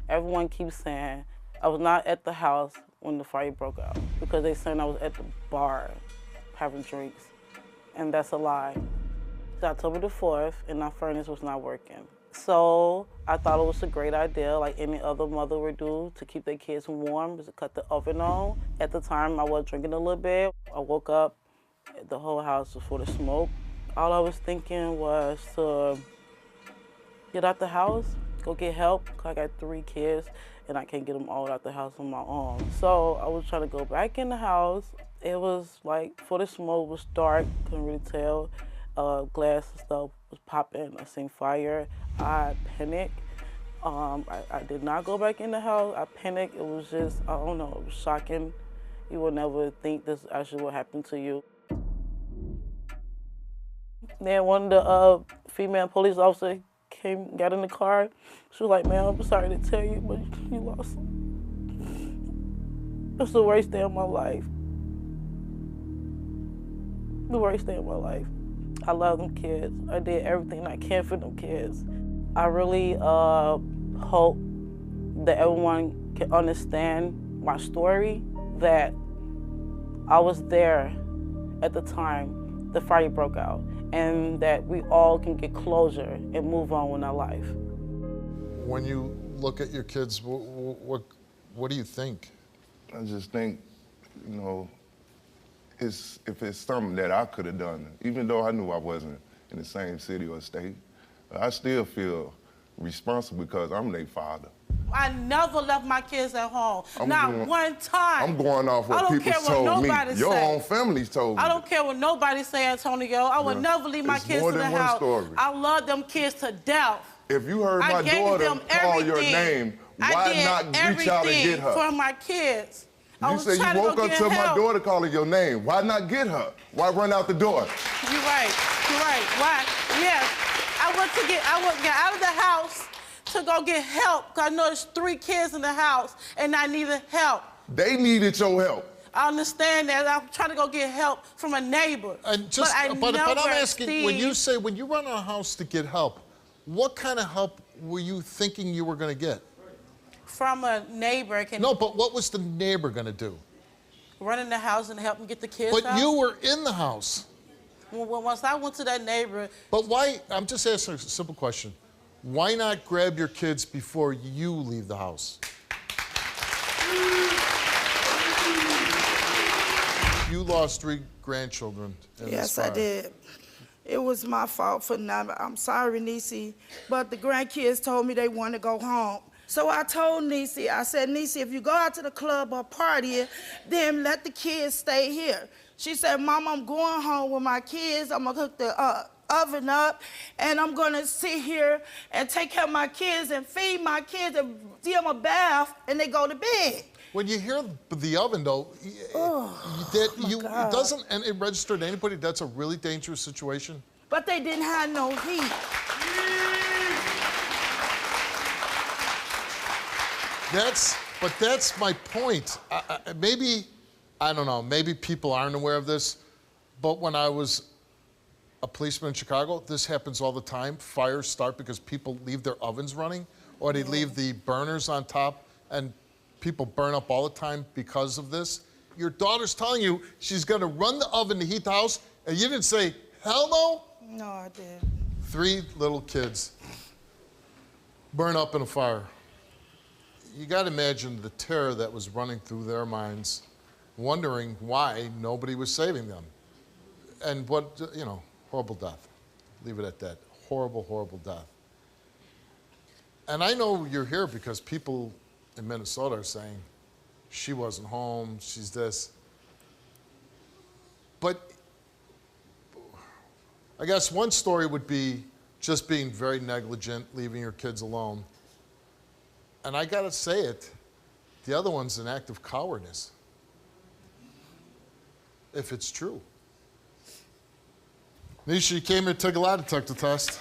Everyone keeps saying I was not at the house when the fire broke out because they said I was at the bar having drinks, and that's a lie. It's October the 4th, and our furnace was not working. So I thought it was a great idea, like any other mother would do, to keep their kids warm, is to cut the oven on. At the time, I was drinking a little bit. I woke up, the whole house was full of smoke. All I was thinking was to get out the house, go get help, 'cause I got 3 kids, and I can't get them all out the house on my own. So I was trying to go back in the house. It was like, full of smoke, was dark, couldn't really tell. Glass and stuff was popping. I seen fire. I panicked. I did not go back in the house. I panicked. It was just, I don't know, it was shocking. You would never think this actually would happen to you. Then one of the female police officers got in the car. She was like, "Man, I'm sorry to tell you, but you lost him." It's the worst day of my life. The worst day of my life. I love them kids. I did everything I can for them kids. I really hope that everyone can understand my story, that I was there at the time the fire broke out, and that we all can get closure and move on with our life. When you look at your kids, what do you think? I just think, you know, if it's something that I could have done, even though I knew I wasn't in the same city or state, I still feel responsible because I'm their father. I never left my kids at home, not one time. I'm going off what people told me. Your own family's told me. I don't care what nobody say, Antonio. I would never leave my kids to the house. Story. I love them kids to death. If you heard my daughter call your name, why not reach out and get her? For my kids. You said you woke up to my daughter calling your name. Why not get her? Why run out the door? You're right. You're right. Why? Yes. I went to get out of the house to go get help, because I know there's 3 kids in the house and I needed help. They needed your help. I understand that. I'm trying to go get help from a neighbor. And just, but I'm asking, when you run a house to get help, what kind of help were you thinking you were going to get? From a neighbor. No, but what was the neighbor going to do? Run in the house and help them get the kids out. But you were in the house. Well, once I went to that neighbor. But why, I'm just asking a simple question. Why not grab your kids before you leave the house? You lost 3 grandchildren in this fire. Yes, I did. It was my fault for not, I'm sorry, Niecy, but the grandkids told me they want to go home. So I told Niecy, I said, "Niecy, if you go out to the club or party, then let the kids stay here." She said, "Mom, I'm going home with my kids. I'm gonna cook the oven up, and I'm gonna sit here and take care of my kids and feed my kids and give them a bath, and they go to bed." When you hear the oven, though, doesn't it register to anybody that's a really dangerous situation? But they didn't have no heat. That's my point. Maybe, I don't know, maybe people aren't aware of this, but when I was a policeman in Chicago, this happens all the time. Fires start because people leave their ovens running, or they leave the burners on top, and people burn up all the time because of this. Your daughter's telling you she's gonna run the oven to heat the house, and you didn't say, "Hell no"? No, I didn't. 3 little kids burn up in a fire. You gotta imagine the terror that was running through their minds, wondering why nobody was saving them. And what, horrible death. Leave it at that. Horrible, horrible death. And I know you're here because people in Minnesota are saying, she wasn't home, she's this. But I guess one story would be just being very negligent, leaving your kids alone. And I gotta say it, the other one's an act of cowardice, if it's true. Nisha, you came here, took a lie detector test.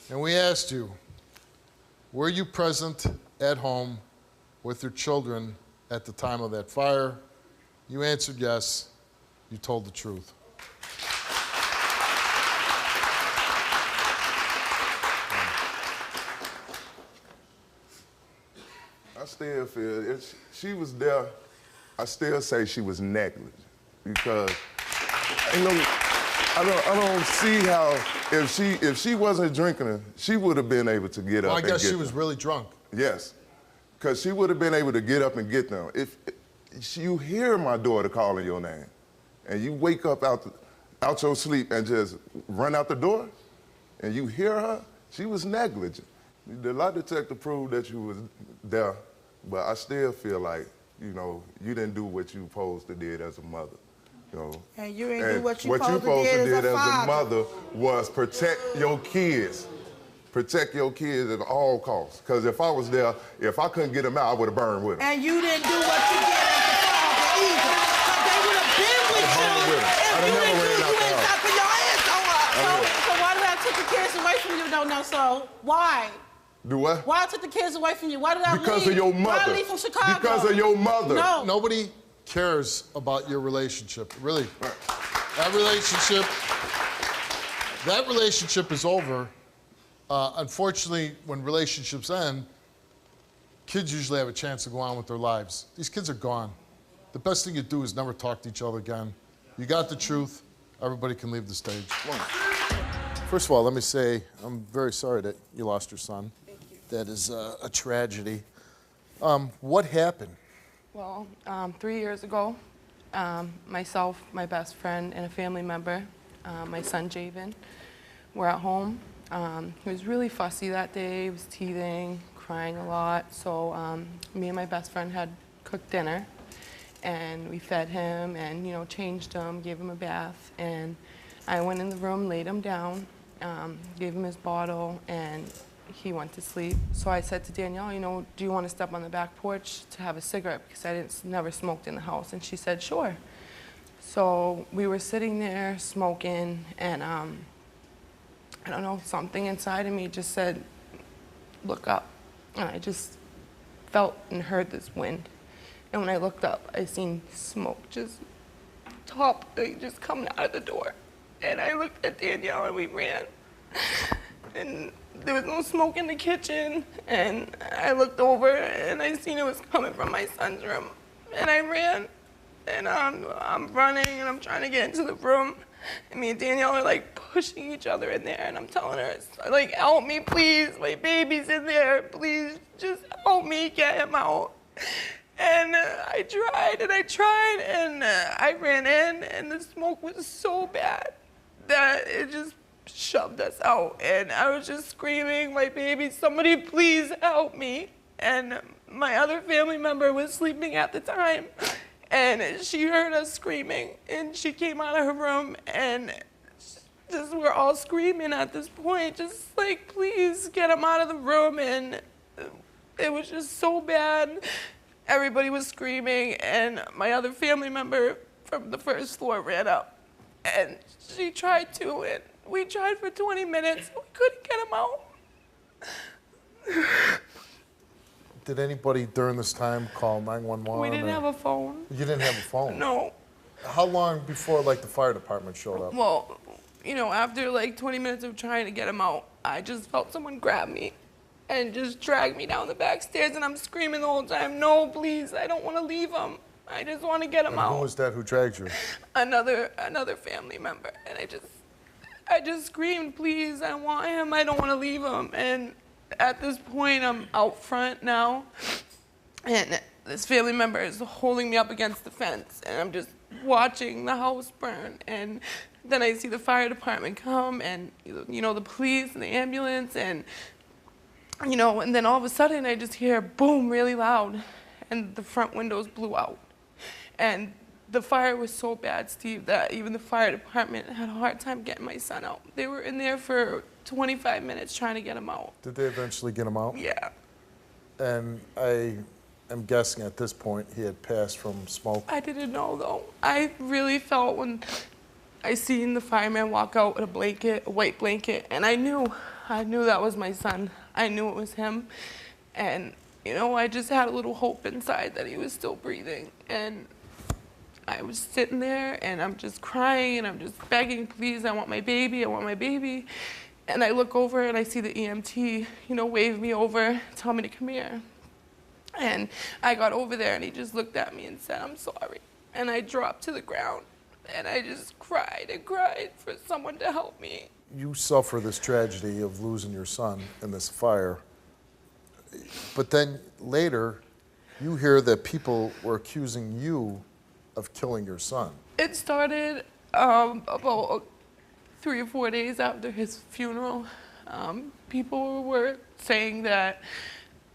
And we asked you, were you present at home with your children at the time of that fire? You answered yes. You told the truth. still feel if she was there, I still say she was negligent because I don't see how if she wasn't drinking, she would have been able to get up. Well, I guess and get she was them. really drunk. Yes, because she would have been able to get up and get them. If you hear my daughter calling your name, and you wake up out your sleep and just run out the door, and you hear her, she was negligent. The lie detector proved that you was there, but I still feel like, you know, you didn't do what you supposed to did as a mother. You know? And you didn't do what you supposed to did did as a father. mother was protect your kids. Protect your kids at all costs. Because if I was there, if I couldn't get them out, I would have burned with them. And you didn't do what you did as a father either. Because they would have been with you. If you didn't do, you ain't got for your ass on her. So why did I take the kids away from you? No, so why? Do what? Why I took the kids away from you? Why did I leave? Because of your mother. Why did I leave from Chicago? Because of your mother. No. Nobody cares about your relationship, really. That relationship is over. Unfortunately, when relationships end, kids usually have a chance to go on with their lives. These kids are gone. The best thing you do is never talk to each other again. You got the truth. Everybody can leave the stage. First of all, let me say I'm very sorry that you lost your son. Thank you. That is a tragedy. What happened? Well, 3 years ago, myself, my best friend, and a family member, my son Javen, were at home. He was really fussy that day. He was teething, crying a lot. So me and my best friend had cooked dinner, and we fed him and, you know, changed him, gave him a bath. And I went in the room, laid him down, gave him his bottle, and he went to sleep. So I said to Danielle, you know, do you want to step on the back porch to have a cigarette? Because I never smoked in the house. And she said, sure. So we were sitting there smoking, and I don't know, something inside of me just said, look up. And I just felt and heard this wind. And when I looked up, I seen smoke just just coming out of the door. And I looked at Danielle and we ran. And there was no smoke in the kitchen. And I looked over and I seen it was coming from my son's room. And I ran. And I'm running and I'm trying to get into the room. And me and Danielle are like pushing each other in there. And I'm telling her, like, help me, please. My baby's in there. Please just help me get him out. And I tried and I tried. And I ran in and the smoke was so bad that it just shoved us out. And I was just screaming, my baby, somebody please help me. And my other family member was sleeping at the time. And she heard us screaming, and she came out of her room, and just we're all screaming at this point, just like, please get him out of the room. And it was just so bad. Everybody was screaming, and my other family member from the first floor ran up, and she tried to, and we tried for 20 minutes. We couldn't get him out. Did anybody during this time call 911? We didn't have a phone. You didn't have a phone? No. How long before, like, the fire department showed up? Well, you know, after like 20 minutes of trying to get him out, I just felt someone grab me and just drag me down the back stairs, and I'm screaming the whole time, no, please, I don't want to leave him. I just want to get him out. Who was that who dragged you? Another family member, and I just screamed, please, I want him, I don't want to leave him. And at this point, I'm out front now, and this family member is holding me up against the fence, and I'm just watching the house burn. And then I see the fire department come, and, you know, the police and the ambulance, and, you know, and then all of a sudden I just hear boom really loud, and the front windows blew out. And the fire was so bad, Steve, that even the fire department had a hard time getting my son out. They were in there for 25 minutes trying to get him out. Did they eventually get him out? Yeah. And I am guessing at this point he had passed from smoke. I didn't know, though. I really felt when I seen the fireman walk out with a blanket, a white blanket, and I knew that was my son. I knew it was him. And, you know, I just had a little hope inside that he was still breathing. And I was sitting there, and I'm just crying, and I'm just begging, please, I want my baby, I want my baby. And I look over, and I see the EMT, you know, wave me over, tell me to come here. And I got over there and he just looked at me and said, "I'm sorry." And I dropped to the ground and I just cried and cried for someone to help me. You suffer this tragedy of losing your son in this fire, but then later you hear that people were accusing you of killing your son. It started about 3 or 4 days after his funeral. People were saying that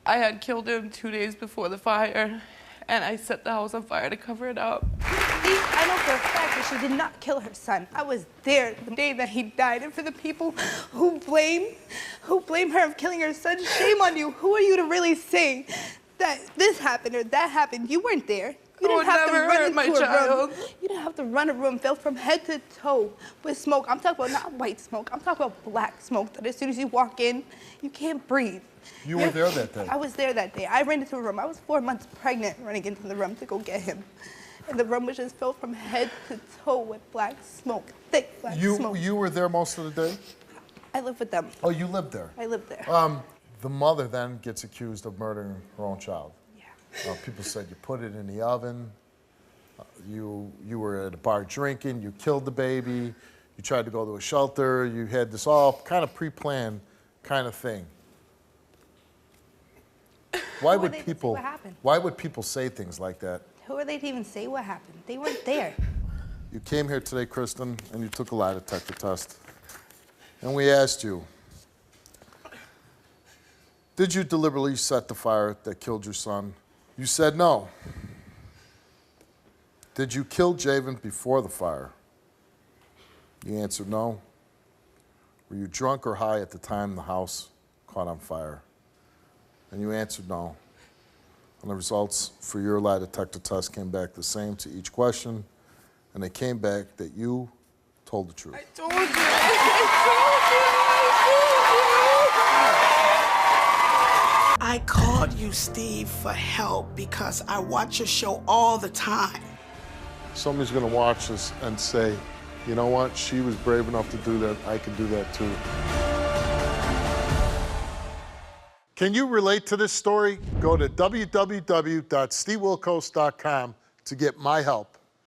I had killed him 2 days before the fire, and I set the house on fire to cover it up. I know for a fact that she did not kill her son. I was there the day that he died, and for the people who blame her of killing her son, shame on you. Who are you to really say that this happened or that happened? You weren't there. You didn't have to run into a room. You didn't have to run a room filled from head to toe with smoke. I'm talking about not white smoke. I'm talking about black smoke that as soon as you walk in, you can't breathe. You were there that day? I was there that day. I ran into a room. I was 4 months pregnant running into the room to go get him. And the room was just filled from head to toe with black smoke, thick black smoke. You were there most of the day? I lived with them. Oh, you lived there? I lived there. The mother then gets accused of murdering her own child. Yeah. People said you put it in the oven, you were at a bar drinking, you killed the baby, you tried to go to a shelter, you had this all kind of pre-planned kind of thing. Why would people say things like that? Who are they to even say what happened? They weren't there. You came here today, Kristen, and you took a lie detector test. And we asked you, did you deliberately set the fire that killed your son? You said no. Did you kill Javen before the fire? You answered no. Were you drunk or high at the time the house caught on fire? And you answered no. And the results for your lie detector test came back the same to each question, and they came back that you told the truth. I told you. I told you. I called you, Steve, for help because I watch your show all the time. Somebody's gonna watch this and say, you know what, she was brave enough to do that, I can do that too. Can you relate to this story? Go to www.stevewilkos.com to get my help.